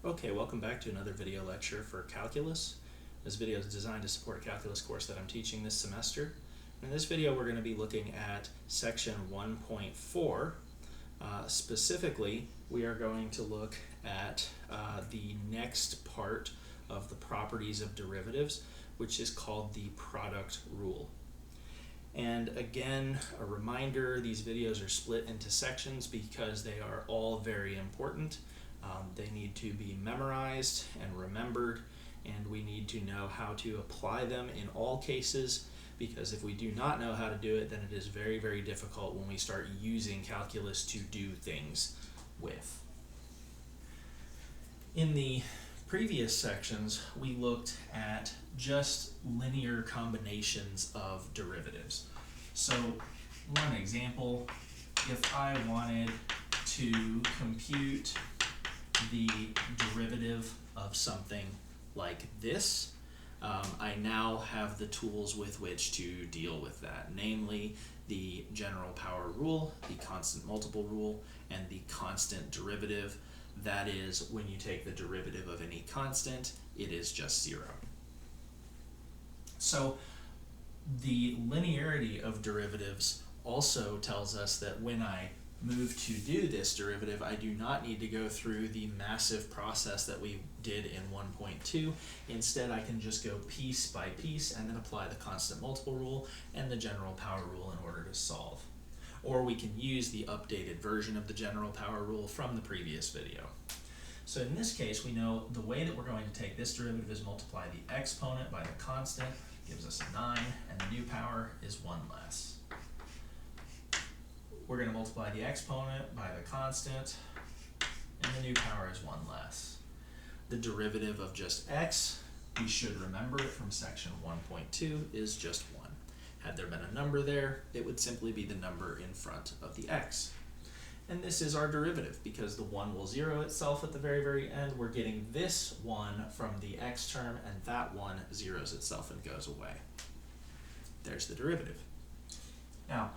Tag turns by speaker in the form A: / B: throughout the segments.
A: Okay, welcome back to another video lecture for calculus. This video is designed to support a calculus course that I'm teaching this semester. In this video we're going to be looking at section 1.4. Specifically, we are going to look at the next part of the properties of derivatives, which is called the product rule. And again, a reminder, these videos are split into sections because they are all very important. They need to be memorized and remembered, and we need to know how to apply them in all cases, because if we do not know how to do it, then it is very, very difficult when we start using calculus to do things with. In the previous sections, we looked at just linear combinations of derivatives. So, one example, if I wanted to compute the derivative of something like this, I now have the tools with which to deal with that, namely the general power rule, the constant multiple rule, and the constant derivative. That is, when you take the derivative of any constant, it is just 0. So the linearity of derivatives also tells us that when I move to do this derivative, I do not need to go through the massive process that we did in 1.2. Instead, I can just go piece by piece and then apply the constant multiple rule and the general power rule in order to solve. Or we can use the updated version of the general power rule from the previous video. So in this case, we know the way that we're going to take this derivative is multiply the exponent by the constant, gives us a 9, and the new power is 1 less. We're going to multiply the exponent by the constant, and the new power is 1 less. The derivative of just x, we should remember it from section 1.2, is just 1. Had there been a number there, it would simply be the number in front of the x. And this is our derivative, because the 1 will 0 itself at the very, very end. We're getting this 1 from the x term, and that 1 zeros itself and goes away. There's the derivative. Now,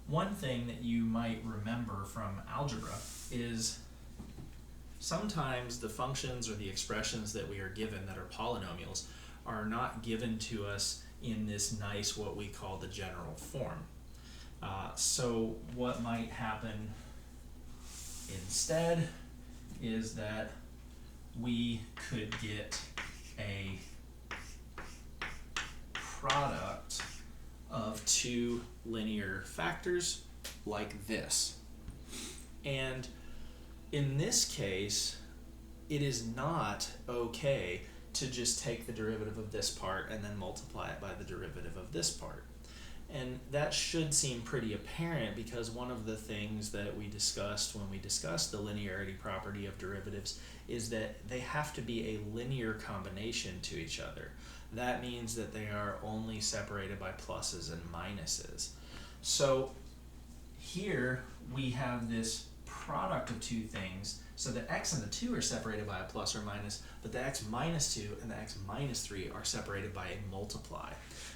A: one thing that you might remember from algebra is sometimes the functions or the expressions that we are given that are polynomials are not given to us in this nice, what we call the general form. So what might happen instead is that we could get a product of two linear factors like this. And in this case, it is not okay to just take the derivative of this part and then multiply it by the derivative of this part. And that should seem pretty apparent, because one of the things that we discussed when we discussed the linearity property of derivatives is that they have to be a linear combination to each other. That means that they are only separated by pluses and minuses. So here we have this product of two things. So the x and the 2 are separated by a plus or minus, but the x minus 2 and the x minus 3 are separated by a multiply.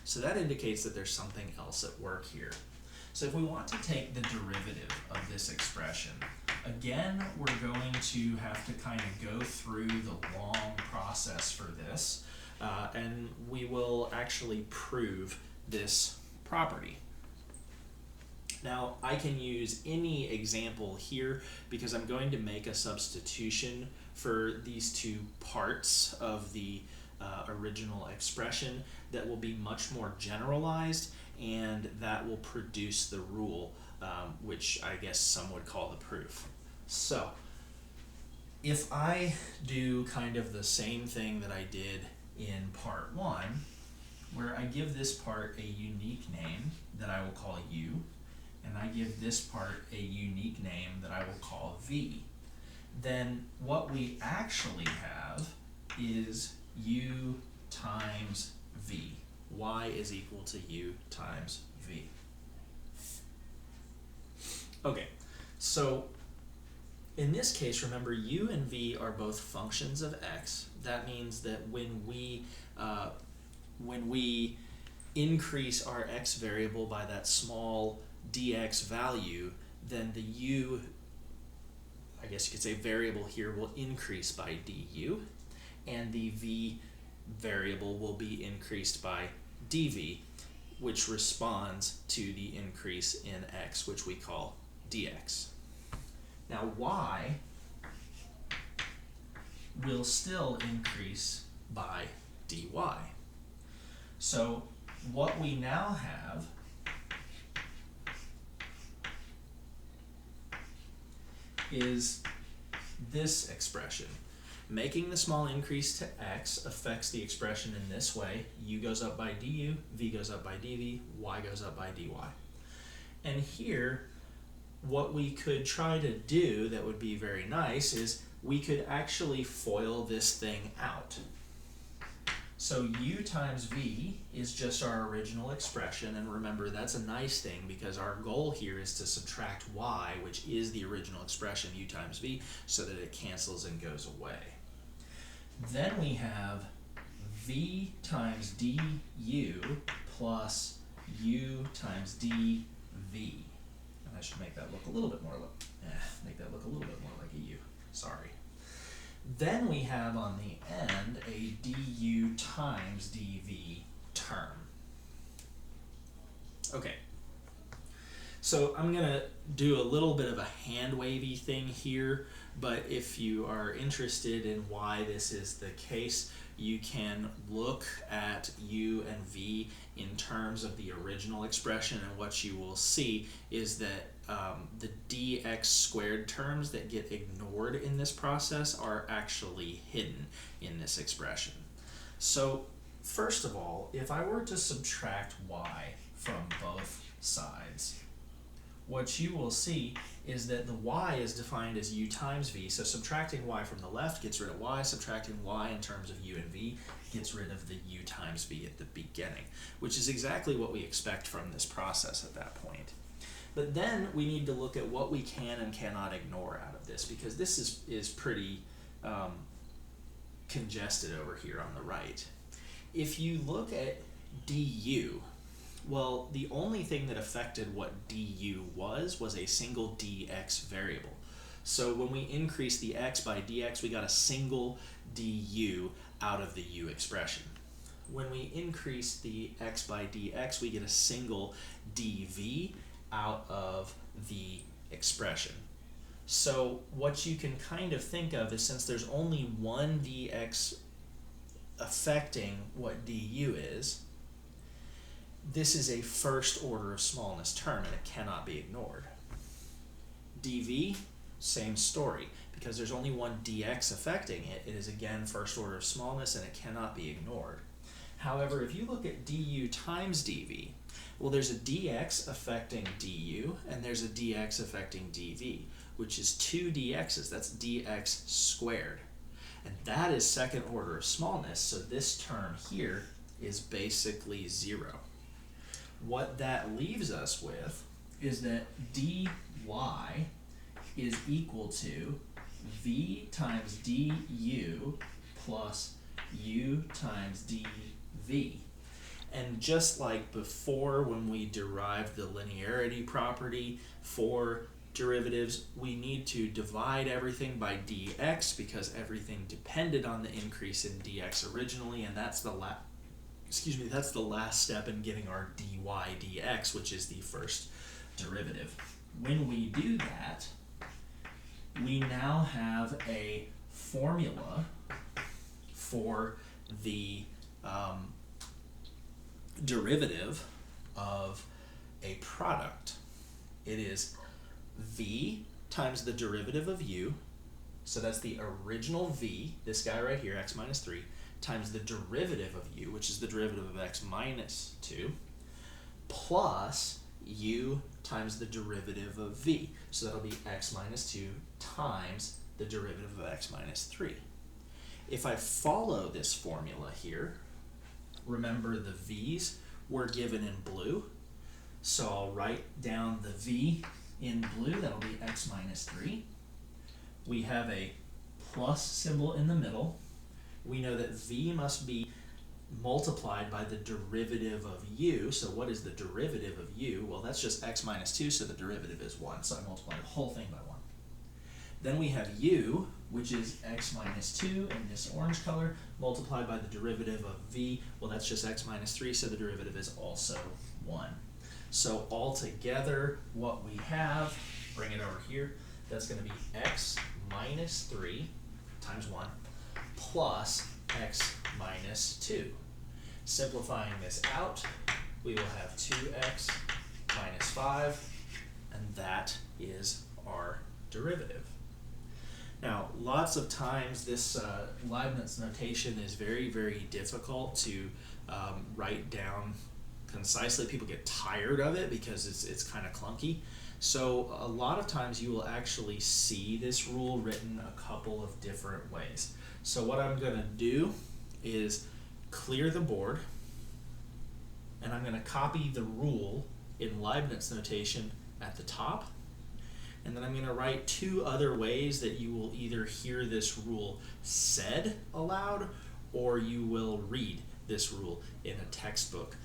A: So that indicates that there's something else at work here. So if we want to take the derivative of this expression, again, we're going to have to kind of go through the long process for this, and we will actually prove this property. Now, I can use any example here because I'm going to make a substitution for these two parts of the original expression that will be much more generalized, and that will produce the rule, which I guess some would call the proof. So, if I do kind of the same thing that I did in part 1, where I give this part a unique name that I will call u, and I give this part a unique name that I will call v, then what we actually have is u times v. Y is equal to u times v. Okay, so in this case, remember, u and v are both functions of x. That means that when we increase our x variable by that small dx value, then the u, I guess you could say variable here, will increase by du, and the v variable will be increased by dv, which responds to the increase in x, which we call dx. Now y will still increase by dy. So what we now have is this expression. Making the small increase to x affects the expression in this way. U goes up by du, v goes up by dv, y goes up by dy. And here, what we could try to do that would be very nice is we could actually FOIL this thing out. So u times v is just our original expression, and remember that's a nice thing because our goal here is to subtract y, which is the original expression, u times v, so that it cancels and goes away. Then we have v times du plus u times dv. And I should make that look a little bit more like a u. Sorry. Then we have on the end a du times dv term. Okay. So I'm going to do a little bit of a hand wavy thing here, but if you are interested in why this is the case, you can look at u and v in terms of the original expression, and what you will see is that the dx squared terms that get ignored in this process are actually hidden in this expression. So first of all, if I were to subtract y from both sides, what you will see is that the y is defined as u times v, so subtracting y from the left gets rid of y, subtracting y in terms of u and v gets rid of the u times v at the beginning, which is exactly what we expect from this process at that point. But then we need to look at what we can and cannot ignore out of this, because this is pretty congested over here on the right. If you look at du, well, the only thing that affected what du was a single dx variable. So when we increase the x by dx, we got a single du out of the u expression. When we increase the x by dx, we get a single dv out of the expression. So what you can kind of think of is, since there's only one dx affecting what du is, this is a first order of smallness term and it cannot be ignored. dv, same story. Because there's only one dx affecting it, it is again first order of smallness and it cannot be ignored. However, if you look at du times dv, well, there's a dx affecting du and there's a dx affecting dv, which is two dx's. That's dx squared. And that is second order of smallness, so this term here is basically 0. What that leaves us with is that dy is equal to v times du plus u times dv. And just like before when we derived the linearity property for derivatives, we need to divide everything by dx because everything depended on the increase in dx originally, and that's the last step in getting our dy dx, which is the first derivative. When we do that, we now have a formula for the derivative of a product. It is v times the derivative of u, so that's the original v, this guy right here, x minus 3, times the derivative of u, which is the derivative of x minus 2, plus u times the derivative of v. So that'll be x minus 2 times the derivative of x minus 3. If I follow this formula here, remember the v's were given in blue, so I'll write down the v in blue, that'll be x minus 3. We have a plus symbol in the middle. We know that v must be multiplied by the derivative of u. So what is the derivative of u? Well, that's just x minus 2, so the derivative is 1. So I multiply the whole thing by 1. Then we have u, which is x minus 2 in this orange color, multiplied by the derivative of v. Well, that's just x minus 3, so the derivative is also 1. So altogether, what we have, bring it over here, that's going to be x minus 3 times 1 plus x minus 2. Simplifying this out, we will have 2x minus 5, and that is our derivative. Now, lots of times this Leibniz notation is very, very difficult to write down concisely. People get tired of it because it's kind of clunky. So a lot of times you will actually see this rule written a couple of different ways. So what I'm going to do is clear the board, and I'm going to copy the rule in Leibniz notation at the top. And then I'm going to write two other ways that you will either hear this rule said aloud or you will read this rule in a textbook.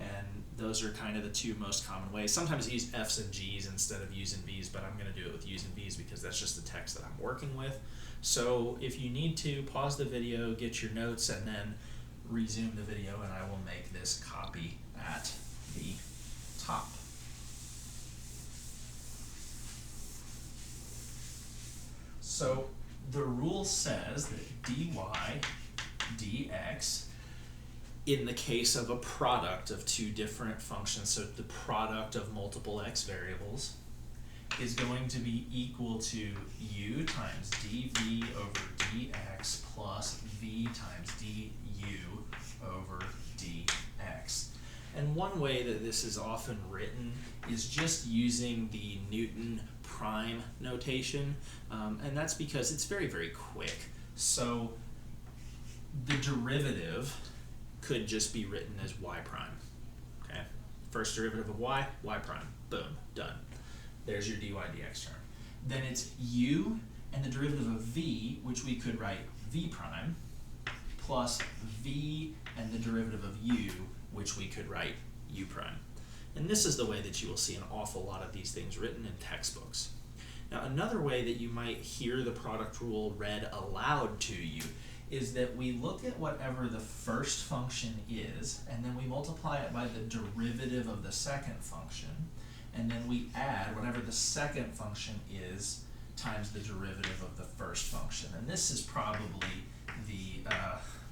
A: And those are kind of the two most common ways. Sometimes I use F's and G's instead of U's and V's, but I'm going to do it with U's and V's because that's just the text that I'm working with. So if you need to, pause the video, get your notes, and then resume the video, and I will make this copy at the top. So the rule says that dy dx, in the case of a product of two different functions, so the product of multiple x variables, is going to be equal to u times dv over dx plus v times du over dx. And one way that this is often written is just using the Newton prime notation, and that's because it's very, very quick. So the derivative could just be written as y prime. Okay, first derivative of y, y prime. Boom, done. There's your dy dx term. Then it's u and the derivative of v, which we could write v prime, plus v and the derivative of u, which we could write u prime. And this is the way that you will see an awful lot of these things written in textbooks. Now, another way that you might hear the product rule read aloud to you is that we look at whatever the first function is, and then we multiply it by the derivative of the second function, and then we add whatever the second function is times the derivative of the first function. And this is probably the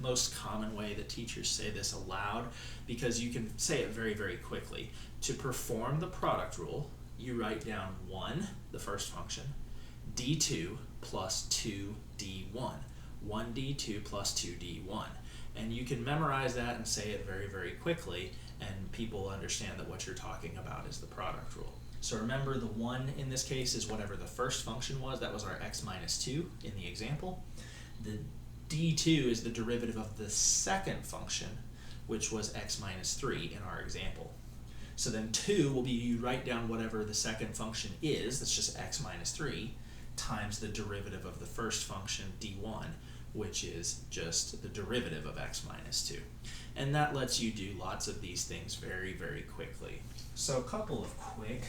A: most common way that teachers say this aloud, because you can say it very, very quickly. To perform the product rule, you write down 1, the first function, d2 plus 2d1. 1d2 plus 2d1. And you can memorize that and say it very, very quickly, and people understand that what you're talking about is the product rule. So remember, the 1 in this case is whatever the first function was. That was our x minus 2 in the example. The d2 is the derivative of the second function, which was x minus 3 in our example. So then 2 will be, you write down whatever the second function is, that's just x minus 3, times the derivative of the first function, d1, which is just the derivative of x minus 2. And that lets you do lots of these things very, very quickly. So a couple of quick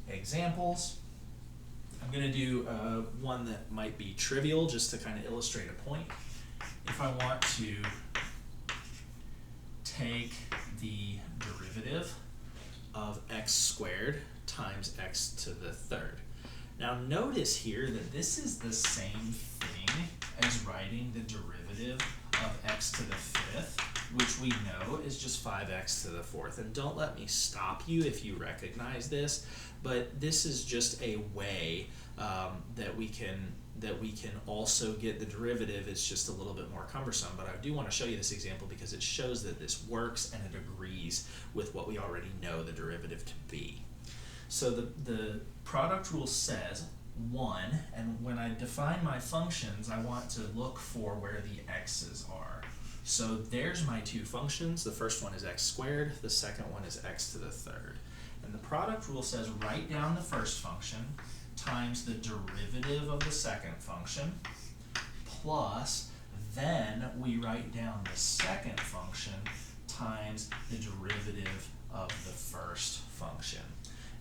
A: examples. I'm going to do one that might be trivial just to kind of illustrate a point. If I want to take the derivative of x squared times x to the third. Now notice here that this is the same thing as writing the derivative of x to the fifth, which we know is just 5x to the fourth. And don't let me stop you if you recognize this, but this is just a way that we can also get the derivative. It's just a little bit more cumbersome, but I do want to show you this example because it shows that this works and it agrees with what we already know the derivative to be. So the product rule says 1, and when I define my functions, I want to look for where the x's are. So there's my two functions. The first one is x squared, the second one is x to the third. And the product rule says write down the first function times the derivative of the second function, plus then we write down the second function times the derivative of the first function.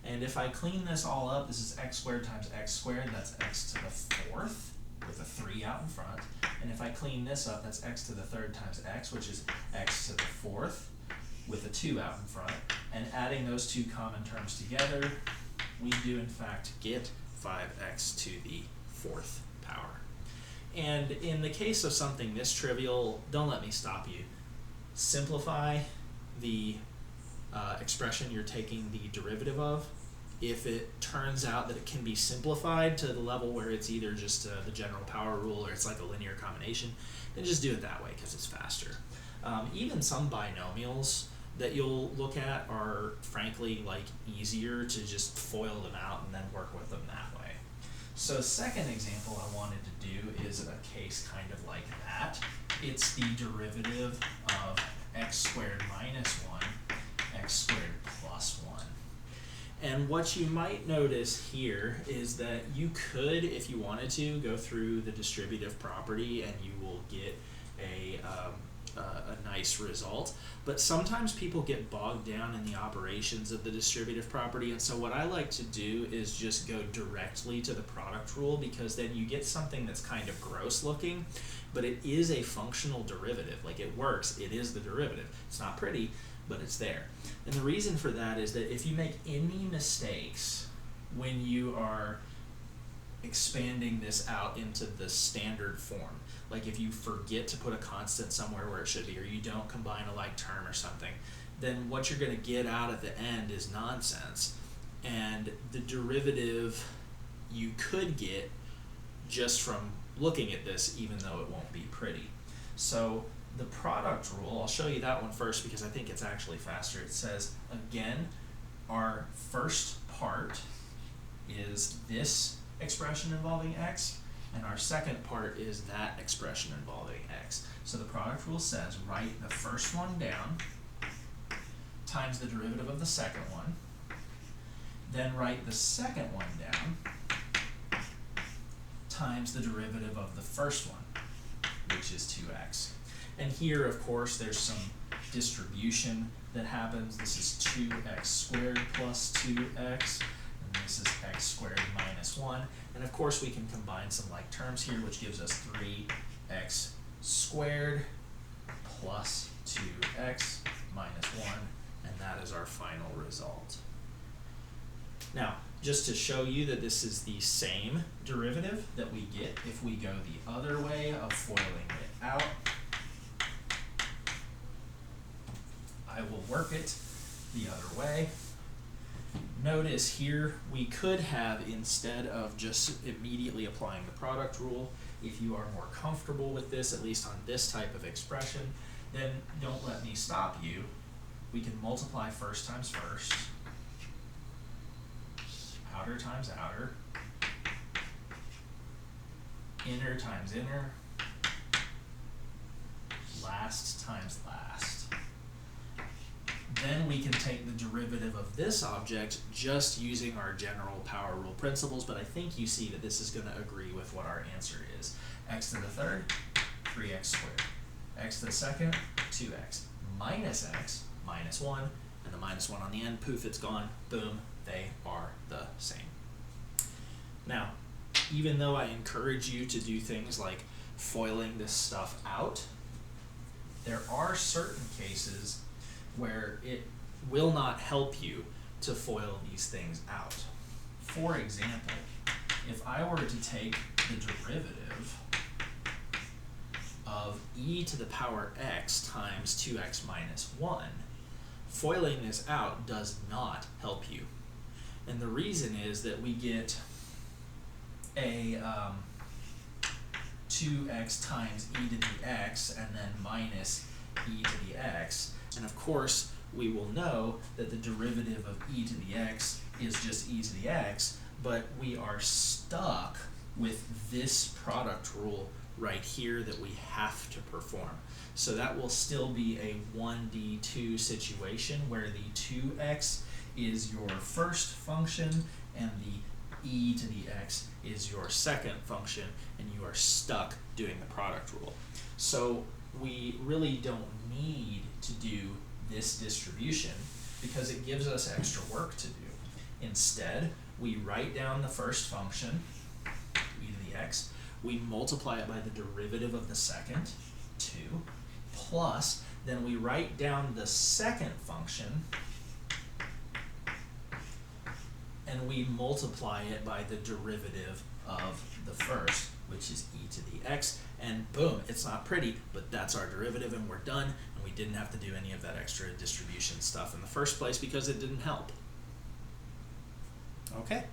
A: And if I clean this all up, this is x squared times x squared, that's x to the fourth, with a 3 out in front. And if I clean this up, that's x to the third times x, which is x to the fourth, with a 2 out in front. And adding those two common terms together, we do in fact get 5x to the fourth power. And in the case of something this trivial, don't let me stop you. Simplify the expression you're taking the derivative of. If it turns out that it can be simplified to the level where it's either just the general power rule or it's like a linear combination, then just do it that way because it's faster. Even some binomials that you'll look at are frankly like easier to just FOIL them out and then work with them that way. So second example I wanted to do is a case kind of like that. It's the derivative of x squared minus 1, x squared plus 1. And what you might notice here is that you could, if you wanted to, go through the distributive property and you will get a nice result. But sometimes people get bogged down in the operations of the distributive property, and so what I like to do is just go directly to the product rule, because then you get something that's kind of gross looking, but it is a functional derivative. Like, it works, it is the derivative. It's not pretty, but it's there. And the reason for that is that if you make any mistakes when you are expanding this out into the standard form, like if you forget to put a constant somewhere where it should be, or you don't combine a like term or something, then what you're going to get out at the end is nonsense. And the derivative you could get just from looking at this, even though it won't be pretty. So the product rule, I'll show you that one first because I think it's actually faster. It says, again, our first part is this expression involving x, and our second part is that expression involving x. So the product rule says, write the first one down times the derivative of the second one, then write the second one down times the derivative of the first one, which is 2x. And here, of course, there's some distribution that happens. This is 2x squared plus 2x, and this is x squared minus 1. And of course, we can combine some like terms here, which gives us 3x squared plus 2x minus 1, and that is our final result. Now, just to show you that this is the same derivative that we get if we go the other way of FOILing it out, I will work it the other way. Notice here we could have, instead of just immediately applying the product rule, if you are more comfortable with this, at least on this type of expression, then don't let me stop you. We can multiply first times first, outer times outer, inner times inner, last times last. Then we can take the derivative of this object just using our general power rule principles, but I think you see that this is going to agree with what our answer is. X to the third, 3x squared. X to the second, 2x. Minus x, minus 1, and the minus 1 on the end, poof, it's gone. Boom, they are the same. Now, even though I encourage you to do things like FOILing this stuff out, there are certain cases where it will not help you to FOIL these things out. For example, if I were to take the derivative of e to the power x times 2x minus 1, FOILing this out does not help you. And the reason is that we get a 2x times e to the x and then minus e to the x. And of course, we will know that the derivative of e to the x is just e to the x, but we are stuck with this product rule right here that we have to perform. So that will still be a 1D2 situation where the 2x is your first function and the e to the x is your second function, and you are stuck doing the product rule. So we really don't need to do this distribution because it gives us extra work to do. Instead, we write down the first function, e to the x, we multiply it by the derivative of the second, 2, plus, then we write down the second function, and we multiply it by the derivative of the first, which is e to the x, and boom, it's not pretty, but that's our derivative, and we're done, and we didn't have to do any of that extra distribution stuff in the first place because it didn't help. Okay?